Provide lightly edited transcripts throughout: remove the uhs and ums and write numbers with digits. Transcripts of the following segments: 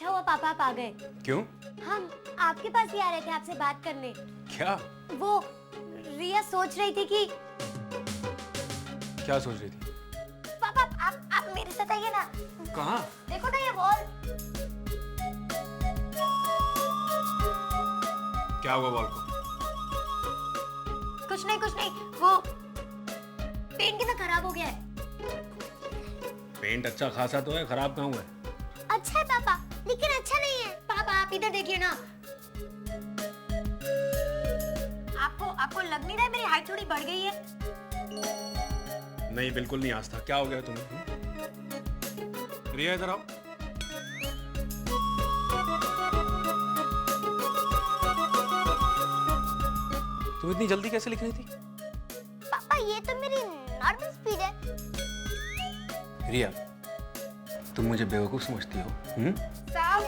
अच्छा हुआ पापा आप आ गए। क्यों? हम आपके पास ही आ रहे थे आपसे बात करने। क्या? वो रिया सोच रही थी कि क्या सोच रही थी? पापा आप मेरे साथ आइए ना। कहाँ? देखो ना ये बॉल। क्या हुआ बॉल को? कुछ नहीं वो पेंट की ना खराब हो गया है। पेंट अच्छा खासा तो है, खराब कहाँ हुआ है? अच्छा है पापा, लेकिन अच्छा नहीं है। पापा आप इधर देखिए ना। आपको लग नहीं रहा है मेरी हाइट थोड़ी बढ़ गई है? नहीं, बिल्कुल नहीं आस्था। क्या हो गया तुम्हें? रिया इधर आओ। तुम इतनी जल्दी कैसे लिख रही थी? पापा ये तो मेरी नॉर्मल स्पीड है। रिया, तुम मुझे बेवकूफ समझती हो? साहब,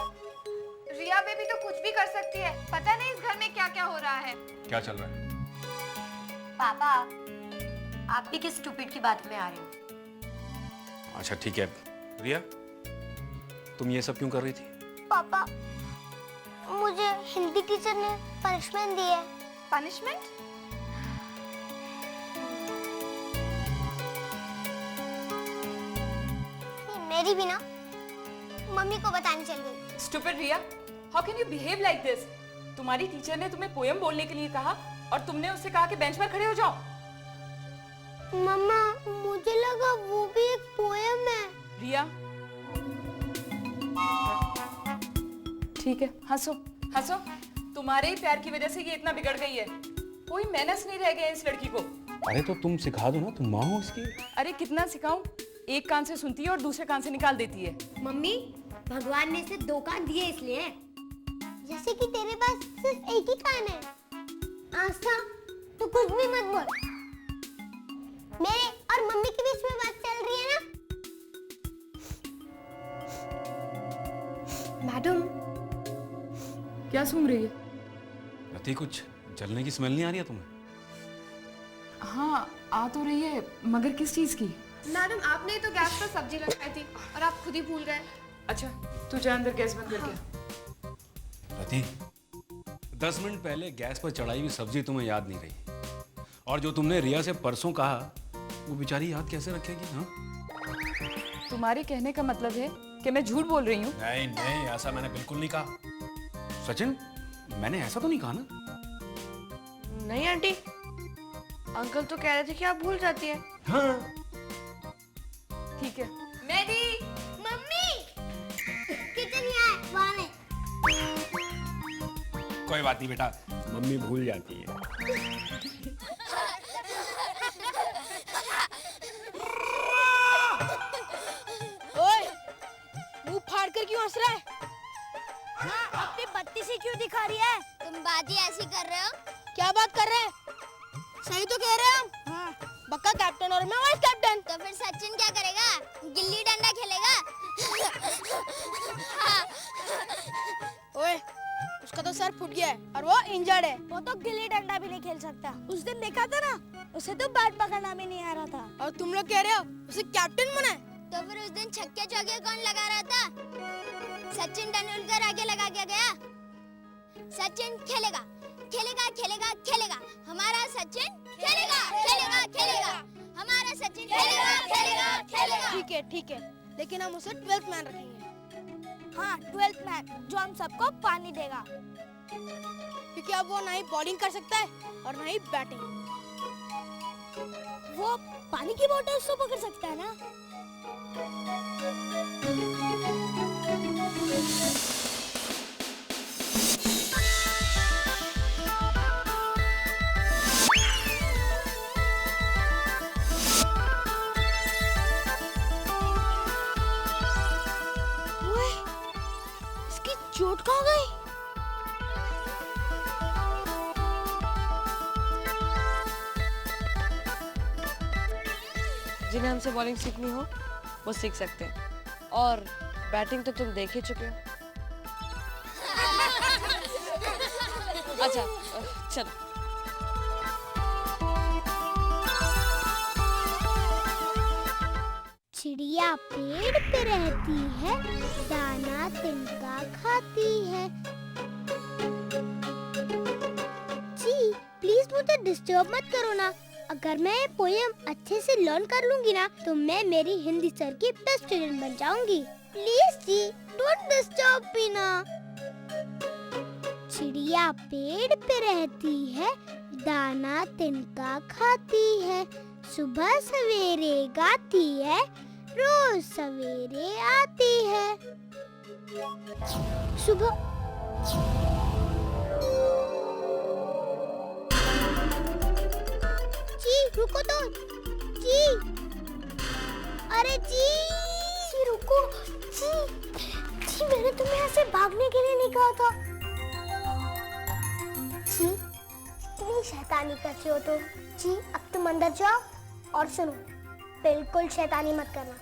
रिया बेबी तो कुछ भी कर सकती है। पता नहीं इस घर में क्या क्या हो रहा है। क्या चल रहा है? पापा आप भी किस स्टूपिड की बात में आ रहे हो? अच्छा ठीक है। रिया, तुम ये सब क्यों कर रही थी? पापा मुझे हिंदी टीचर ने पनिशमेंट दी है। पनिशमेंट? मेरी भी ना मम्मी को बताने चल गई। Stupid Riya, how can you behave like this? तुम्हारी टीचर ने तुम्हें पोयम बोलने के लिए कहा और तुमने उससे कहा कि बेंच पर खड़े हो जाओ। मम्मा मुझे लगा वो भी एक पोयम है। रिया, ठीक है, हंसो हंसो। तुम्हारे ही प्यार की वजह से ये इतना बिगड़ गई है। कोई मैनर्स नहीं रह गए इस लड़की को। अरे तो तुम सिखा दो ना, तुम माँ हो इसकी। अरे कितना सिखाऊं? एक कान से सुनती है और दूसरे कान से निकाल देती है। मम्मी भगवान ने इसे 2 कान दिए इसलिए। जैसे कि तेरे पास सिर्फ एक ही कान है। आस्था तू कुछ भी मत बोल। मेरे और मम्मी के बीच में बात चल रही है ना। मैडम क्या सूंघ रही है? रति, कुछ जलने की स्मेल नहीं आ रही है तुम्हें? हाँ आ तो रही है, मगर किस चीज की? मैडम आपने तो गैस पर सब्जी लगाई थी और आप खुद ही भूल गए। अच्छा तू जा अंदर गैस बंद करके। रति, 10 मिनट पहले गैस पर चढ़ाई हुई सब्जी तुम्हें याद नहीं रही, और जो तुमने रिया से परसों कहा वो बेचारी याद कैसे रखेगी? हाँ, तुम्हारे कहने का मतलब है कि मैं झूठ बोल रही हूँ? नहीं नहीं, ऐसा मैंने बिल्कुल नहीं कहा। सचिन, मैंने ऐसा तो नहीं कहा ना? नहीं आंटी, अंकल तो कह रहे थे कि आप भूल जाती है। हाँ। ठीक है। मेरी मम्मी किचन में है, वहाँ है। कोई बात नहीं बेटा, मम्मी भूल जाती है। ओए, मुंह फाड़ कर क्यों हंस रहा है? हाँ, अपनी बत्ती से क्यों दिखा रही है? तुम बाजी ऐसी कर रहे हो? क्या बात कर रहे हैं? सही तो कह रहे हैं हम। हाँ। बक्का कैप्टन और मैं वाइस कैप्टन। तो फिर सचिन क्या करेगा? गिल्ली डंडा खेलेगा? ओए, उसका तो सर फूट गया है और वो इंजर्ड है। वो तो गिल्ली डंडा भी नहीं खेल सकता। उस दिन देखा था ना, उसे तो बैट पकड़ना भी नहीं आ रहा था। और तुम लोग कह रहे हो उसे कैप्टन बना है? तो फिर उस दिन छक्के चौके कौन लगा रहा था? सचिन तेंदुलकर आगे लगा के गया। सचिन खेलेगा खेलेगा खेलेगा खेलेगा, हमारा सचिन खेलेगा खेलेगा खेलेगा, हमारा सचिन खेलेगा खेलेगा खेलेगा। ठीक है, लेकिन हम उसे 12th मैन रखेंगे। हाँ 12th मैन, जो हम सबको पानी देगा। क्योंकि अब वो ना ही बॉलिंग कर सकता है और ना ही बैटिंग। वो पानी की बोतल तो पकड़ सकता है ना? ओए, इसकी चोट कहाँ गई? जिन्हें हमसे बॉलिंग सीखनी हो वो सीख सकते हैं, और बैटिंग तो तुम देख ही चुके हो। अच्छा चलो। चिड़िया पेड़ पे रहती है, दाना तिनका खाती है। जी प्लीज मुझे डिस्टर्ब मत करो ना। अगर मैं ये पोएम अच्छे से लर्न कर लूंगी ना तो मैं मेरी हिंदी सर की बेस्ट स्टूडेंट बन जाऊंगी। प्लीज जी डोंट डिस्टर्ब मी ना। चिड़िया पेड़ पे रहती है, दाना तिनका खाती है, सुबह सवेरे गाती है, रोज सवेरे आती है। सुबह जी रुको तो जी। अरे जी रुको जी मैंने तुम्हें ऐसे भागने के लिए नहीं कहा था। जी इतनी शैतानी करते हो तो जी अब तुम अंदर जाओ और सुनो, बिल्कुल शैतानी मत करना।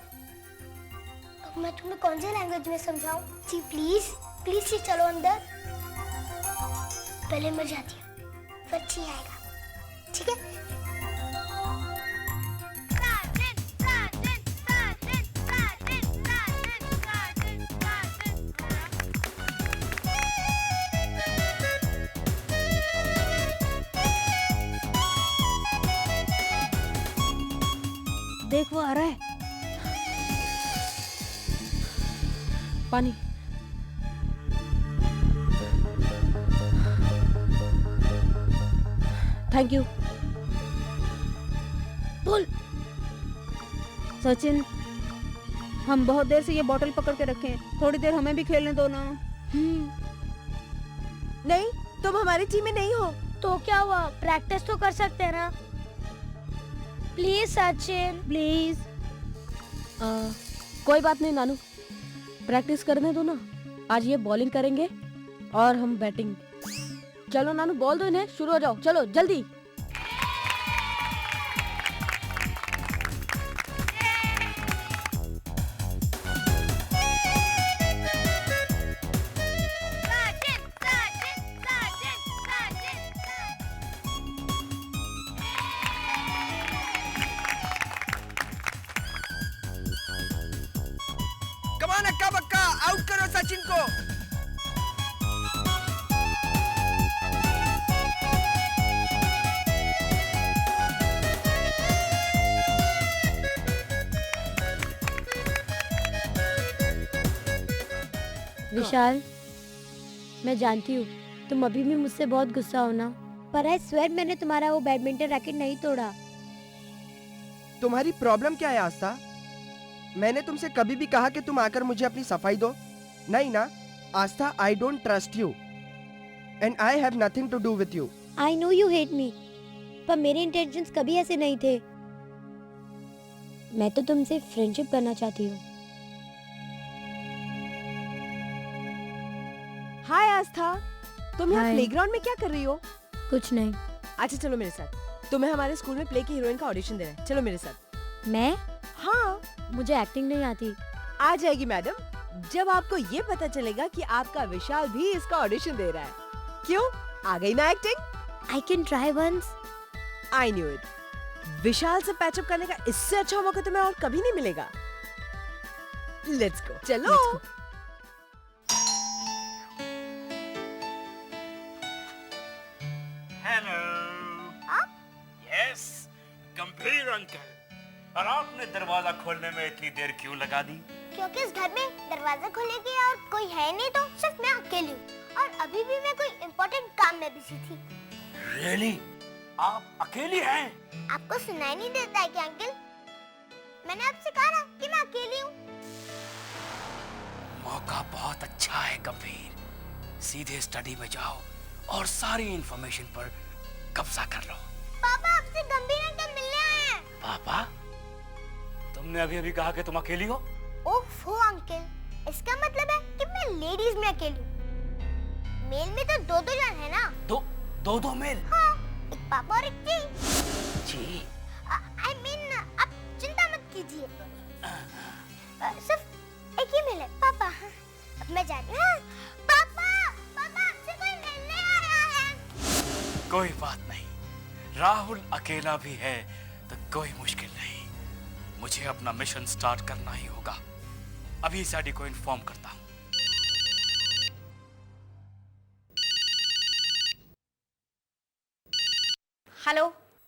अब मैं तुम्हें कौन सी लैंग्वेज में समझाऊं? जी प्लीज प्लीज जी चलो अंदर। पहले मैं जाती हूँ फिर जी आएगा, ठीक है? देख वो आ रहा है। पानी। Thank you. बोल। सचिन, हम बहुत देर से ये बॉटल पकड़ के रखे हैं, थोड़ी देर हमें भी खेलने दो ना। नहीं, तुम हमारी टीम में नहीं हो। तो क्या हुआ, प्रैक्टिस तो कर सकते हैं ना। Please Sachin please. कोई बात नहीं नानू, प्रैक्टिस करने दो ना। आज ये बॉलिंग करेंगे और हम बैटिंग। चलो नानू बॉल दो इन्हें, शुरू हो जाओ, चलो जल्दी। कमान अक्का बक्का, आउट करो सचिन को। विशाल, मैं जानती हूँ तुम अभी भी मुझसे बहुत गुस्सा हो ना, पर आई स्वेयर मैंने तुम्हारा वो बैडमिंटन रैकेट नहीं तोड़ा। तुम्हारी प्रॉब्लम क्या है आस्था? मैंने तुमसे कभी भी कहा कि तुम आकर मुझे अपनी सफाई दो? नहीं ना Aastha, I don't trust you and I have nothing to do with you. I know you hate me, पर मेरे इंटेंशंस कभी ऐसे नहीं थे। मैं तो तुमसे फ्रेंडशिप करना चाहती हूँ। हाय आस्था, तुम यहाँ हाय। प्लेग्राउंड में क्या कर रही हो? कुछ नहीं। अच्छा चलो मेरे साथ, तुम्हें हमारे स्कूल में प्ले की हीरोइन का ऑडिशन देना है। चलो मेरे साथ। मैं? हाँ, मुझे एक्टिंग नहीं आती। आ जाएगी मैडम, जब आपको ये पता चलेगा कि आपका विशाल भी इसका ऑडिशन दे रहा है। क्यों, आ गई ना acting? I can try once. I knew it. Vishal से पैचअप करने का इससे अच्छा मौका तुम्हें और कभी नहीं मिलेगा। लेट्स गो, चलो। हेलो। यस, गंभीर अंकल। और आपने दरवाजा खोलने में इतनी देर क्यों लगा दी? क्योंकि इस घर में दरवाजा खोलने के और कोई है नहीं, तो सिर्फ मैं अकेली हूँ और अभी भी मैं कोई इम्पोर्टेंट काम में बिजी थी। रियली? आप अकेली हैं? आपको सुनाई नहीं देता है क्या अंकल? मैंने आपसे कहा ना कि मैं अकेली हूँ। मौका बहुत अच्छा है गंभीर, सीधे स्टडी में जाओ और सारी इंफॉर्मेशन पर कब्जा कर लो। पापा आपसे गंभीर अंकल मिलने आए हैं। पापा, तुमने अभी अभी कहा कि तुम अकेली हो। ओफो अंकल, इसका मतलब है कि मैं लेडीज में अकेली हूँ। मेल में तो दो जन है ना। दो मेल? हाँ, एक पापा और एक जी। जी। आई मीन आप चिंता मत कीजिए, सिर्फ एक ही मेल है पापा। अब मैं जाती हूँ। पापा आपसे कोई मिलने आया है। कोई बात नहीं, राहुल अकेला भी है तो कोई मुश्किल नहीं। मुझे अपना मिशन स्टार्ट करना ही होगा। अभी सैडी को इन्फॉर्म करता हूँ। Hello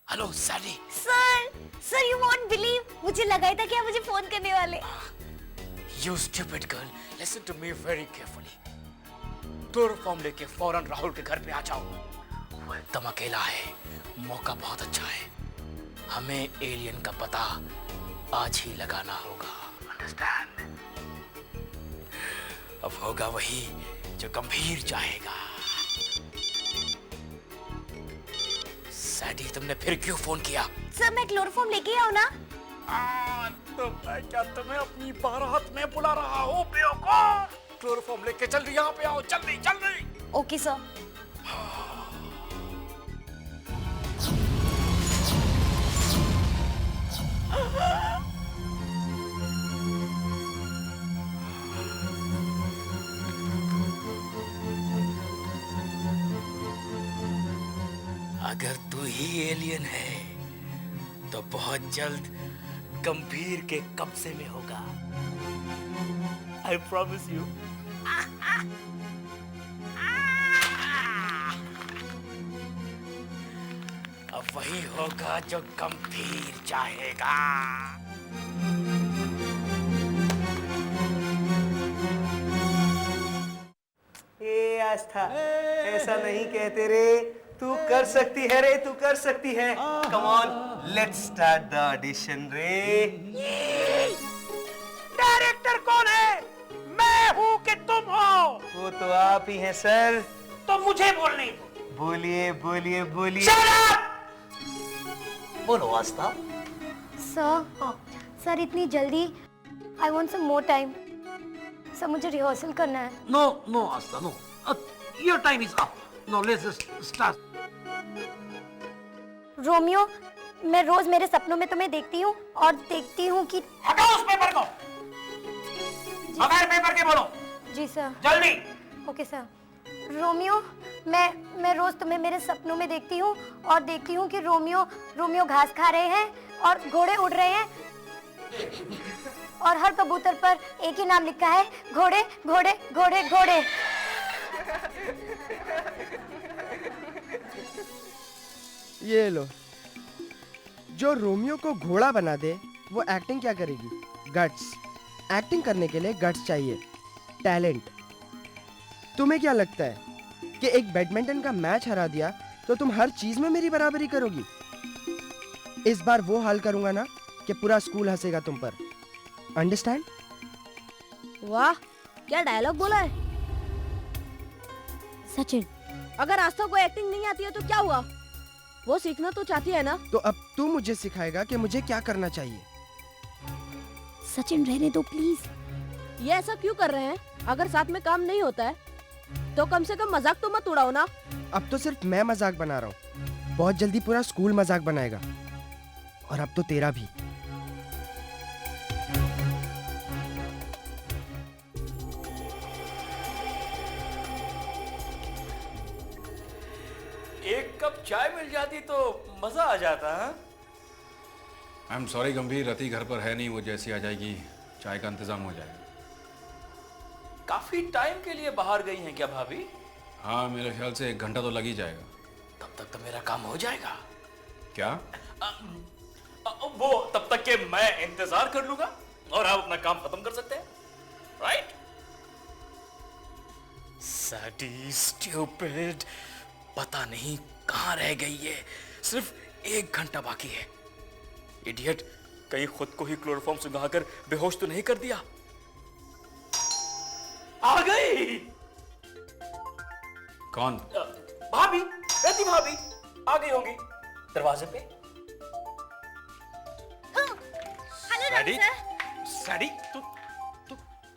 hello सैडी। Sir you won't believe, मुझे लगा ही था कि आप मुझे फोन करने वाले। You stupid girl, listen to me very carefully. Chloroform लेके फौरन राहुल के घर पे आ जाओ। वो एकदम अकेला है, मौका बहुत अच्छा है। हमें एलियन का पता आज ही लगाना होगा। Understand? अब होगा वही जो गंभीर चाहेगा। सैडी, तुमने फिर क्यों फोन किया? सर मैं क्लोरोफॉर्म लेके आओ ना। तो मैं क्या तुम्हें अपनी बारात में बुला रहा हूँ बेवकूफ? क्लोरोफॉर्म लेके जल्दी यहाँ पे आओ, जल्दी जल्दी। Okay sir. अगर तू ही एलियन है तो बहुत जल्द गंभीर के कब्जे में होगा। I promise you. अब वही होगा जो गंभीर चाहेगा। ए आस्था, ऐसा नहीं कहते रे। तू कर सकती है रे, तू कर सकती है। Come on, let's start the audition रे। डायरेक्टर कौन है? मैं हूँ कि तुम हो? वो तो आप ही हैं सर। तो मुझे बोलने बोलिए बोलिए बोलिए। बोलो आस्था। सर इतनी जल्दी, I want some more time. Sir मुझे रिहर्सल करना है। No Aastha, no. Your time is up. Now let's start. Romeo, मैं रोज मेरे सपनों में तुम्हें देखती हूँ और देखती हूँ कि। हटाओ उस पेपर को। बगैर पेपर के बोलो। जी सर। जल्दी। Okay sir. रोमियो, मैं रोज तुम्हें मेरे सपनों में देखती हूँ और देखती हूँ कि रोमियो घास खा रहे हैं और घोड़े उड़ रहे हैं और हर कबूतर पर एक ही नाम लिखा है, घोड़े घोड़े घोड़े घोड़े। ये लो, जो रोमियो को घोड़ा बना दे वो एक्टिंग क्या करेगी? गट्स। एक्टिंग करने के लिए गट्स चाहिए, टैलेंट। तुम्हें क्या लगता है कि एक बैडमिंटन का मैच हरा दिया तो तुम हर चीज में मेरी बराबरी करोगी? इस बार वो हाल करूंगा ना कि पूरा स्कूल हंसेगा तुम पर। अंडरस्टैंड? वाह, क्या डायलॉग बोला है। सचिन, अगर आस्था को एक्टिंग नहीं आती है तो क्या हुआ? वो सीखना तो चाहती है ना। तो अब तू मुझे सिखाएगा कि मुझे क्या करना चाहिए। सचिन रहने दो प्लीज। ये ऐसा क्यों कर रहे हैं? अगर साथ में काम नहीं होता है तो कम से कम मजाक तो मत उड़ाओ ना। अब तो सिर्फ मैं मजाक बना रहा हूँ, बहुत जल्दी पूरा स्कूल मजाक बनाएगा, और अब तो तेरा भी। एक कप चाय मिल जाती तो मजा आ जाता। आई एम सॉरी गंभीर, रति घर पर है नहीं। वो जैसी आ जाएगी चाय का इंतजाम हो जाएगा। काफी टाइम के लिए बाहर गई हैं क्या भाभी? हाँ, मेरे ख्याल से 1 घंटा तो लग ही जाएगा। तब तक तो मेरा काम हो जाएगा। क्या? वो तब तक के मैं इंतजार कर लूंगा और आप अपना काम खत्म कर सकते हैं, राइट? सैडी स्टूपिड, पता नहीं कहां रह गई है। सिर्फ 1 घंटा बाकी है। इडियट, कहीं खुद को ही क्लोरोफॉर्म सुंघाकर बेहोश तो नहीं कर दिया? आ गई। कौन? भाभी, रति भाभी आ गई होंगी दरवाजे पे। हेलो सैडी,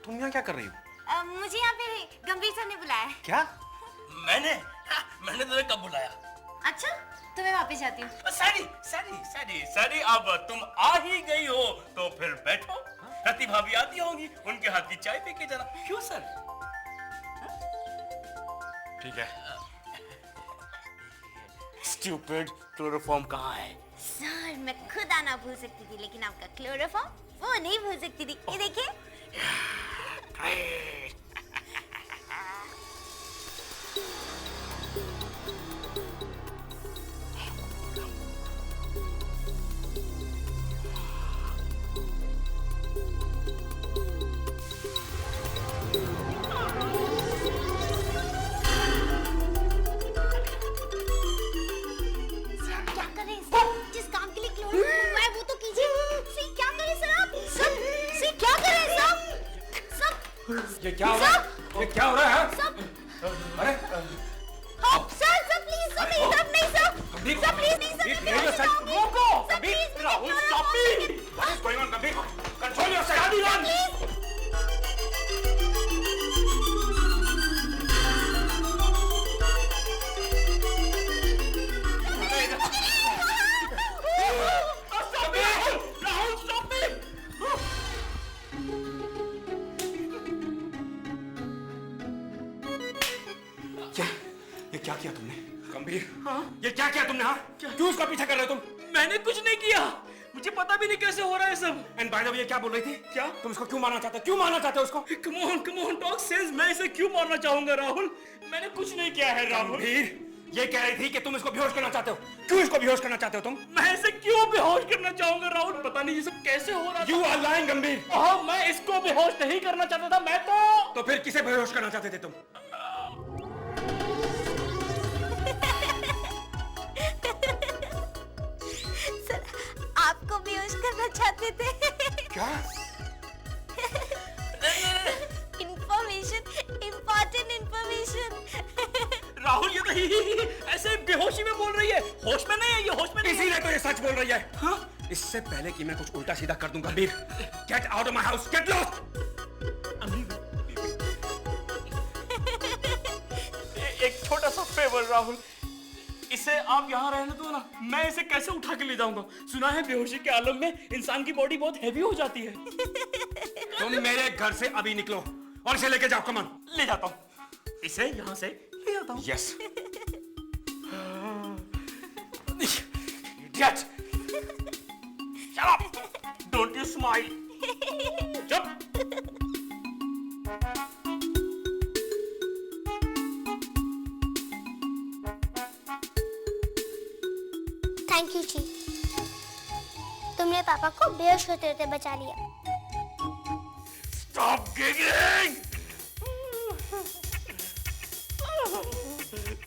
तुम यहाँ क्या कर रही हो? मुझे यहाँ पे गंभीर सर ने बुलाया है। क्या? मैंने तुम्हें कब बुलाया? अच्छा, तो मैं वापस जाती हूँ। सैडी, अब तुम आ ही गई हो तो फिर बैठो। रति भाभी आती होंगी, उनके हाथ की चाय पी के जाना। क्यों सर? ठीक है। स्टूपिड, क्लोरोफॉर्म कहाँ है? सर मैं खुद आना भूल सकती थी, लेकिन आपका क्लोरोफॉर्म वो नहीं भूल सकती थी। ये देखिए। क्या हो रहा है? अरे सर प्लीज सर नहीं सर नहीं सर कबीर, सर प्लीज नहीं सर कबीर, yourself. रोको Kabir, Rahul stop me. What is going on Kabir? Control yourself. Rahul stop me. ये क्या किया तुमने गंभीर? हाँ? ये क्या किया तुमने? हाँ क्यों उसका पीछा कर रहे हो तुम? मैंने कुछ नहीं किया, मुझे पता भी नहीं कैसे हो रहा है सब। एंड बाय द वे ये क्या बोल रही थी? क्या? तुम इसको क्यों मारना चाहते हो? क्यों मारना चाहते हो उसको? Come on talk sense. मैं इसे क्यों मारना चाहूंगा राहुल? मैंने कुछ नहीं किया है राहुल। गंभीर, ये कह रही थी कि तुम इसको बेहोश करना चाहते हो। क्यों इसको बेहोश करना चाहते हो तुम? मैं इसे क्यों बेहोश करना चाहूंगा राहुल? पता नहीं ये सब कैसे हो रहा You are lying गंभीर। हाँ, मैं इसको बेहोश नहीं करना चाहता था, मैं तो फिर किसे बेहोश करना चाहते थे तुम? सर आपको बेहोश करना चाहते थे। क्या? Information, important information. राहुल ये तो ऐसे बेहोशी में बोल रही है, होश में नहीं है ये, होश में नहीं है। इसीलिए तो ये सच बोल रही है। हाँ? इससे पहले कि मैं कुछ उल्टा सीधा कर दूं गंभीर, get out of my house, get lost. एक छोटा सा फेवर राहुल, इसे आप यहाँ रहने दो ना, मैं इसे कैसे उठा के ले जाऊंगा? सुना है बेहोशी के आलम में इंसान की बॉडी बहुत हैवी हो जाती है। तुम मेरे घर से अभी निकलो और इसे लेके जाओ। कमान। ले जाता हूँ इसे, यहाँ से ले जाता हूँ। Yes. Idiot! Shut up! Don't you smile! Jump! Thank you ji, तुमने पापा को बेहोश होते होते बचा लिया। Stop giggling!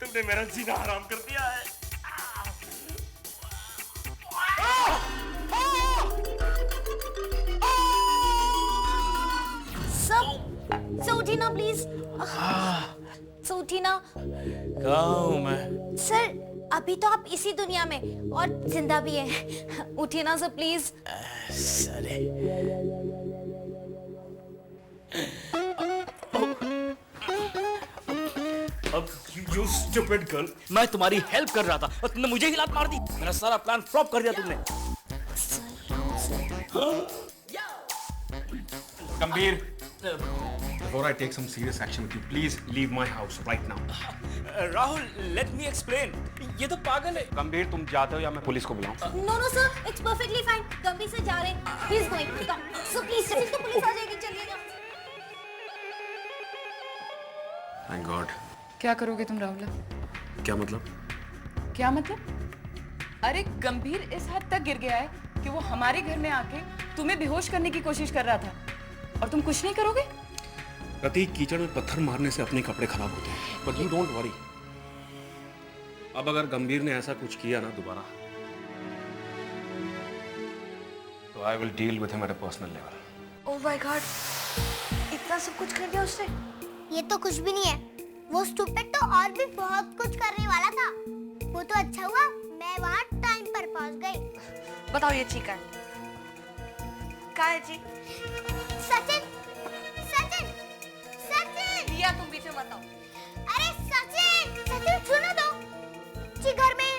तुमने मेरा जीना हराम कर दिया है। सर उठी ना प्लीज। सर उठी ना। कहाँ हूँ मैं? सर अभी तो आप इसी दुनिया में और जिंदा भी हैं। उठिए ना सर प्लीज। साले। अब you stupid girl, मैं तुम्हारी हेल्प कर रहा था और तुमने मुझे ही लात मार दी। मेरा सारा प्लान फ्लॉप कर दिया तुमने। गंभीर, before I take some serious action with you, please leave my house right now. Rahul, let me explain. ये तो पागल है। गंभीर, तुम जाते हो या मैं पुलिस को बुलाऊं? No no sir, it's perfectly fine. गंभीर से जा रहे हैं। He is going. Come so please sir, तो पुलिस आ जाएगी। चलिएगा। Thank God. क्या करोगे तुम राहुल? क्या मतलब? क्या मतलब? अरे गंभीर इस हद तक गिर गया है कि वो हमारे घर में आके तुम्हें बेहोश करने की कोशिश कर रहा था और तुम कुछ नहीं करोगे? प्रतीक, कीचड़ में पत्थर मारने से अपने कपड़े खराब होते हैं, बट यू डोंट वरी। अब अगर गंभीर ने ऐसा कुछ किया ना दोबारा, तो I will deal with him at a personal level. Oh my God, इतना सब कुछ कर दिया उसने। ये तो कुछ भी नहीं है। वो स्टूपिड तो और भी बहुत कुछ करने वाला था। वो तो अच्छा हुआ मैं वहाँ टाइम पर पहुँच गई। बताओ ये चीका कहाँ है जी? सचिन, सचिन, सचिन। रिया तुम पीछे मत आओ। अरे सचिन, सचिन सुनो तो। जी घर में